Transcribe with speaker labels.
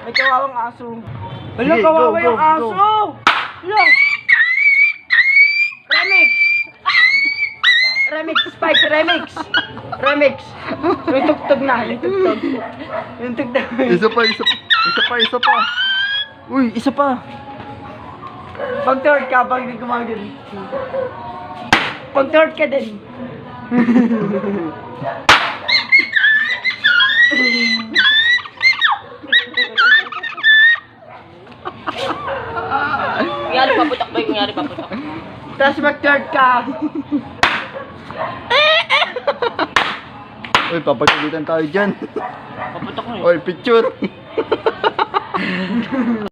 Speaker 1: May kawawang aso. Wala,
Speaker 2: Sige,
Speaker 1: kawawa
Speaker 2: go,
Speaker 1: yung
Speaker 2: go,
Speaker 1: aso.
Speaker 2: go.
Speaker 1: Wala. Remix. Remix, Spike, remix. Remix. Yung tugtog na, yung tugtog. Yung tugtog.
Speaker 2: Isa pa, isa pa. Isa pa, isa pa. Uy, isa pa.
Speaker 1: Pag third ka, pag hindi gumagano. Pag third ka din.
Speaker 3: Kunyari paputok ba? Kunyari paputok.
Speaker 1: Tapos mag third ka.
Speaker 2: Uy, papagalitan tayo dyan.
Speaker 3: Paputok mo eh.
Speaker 2: Uy, picture.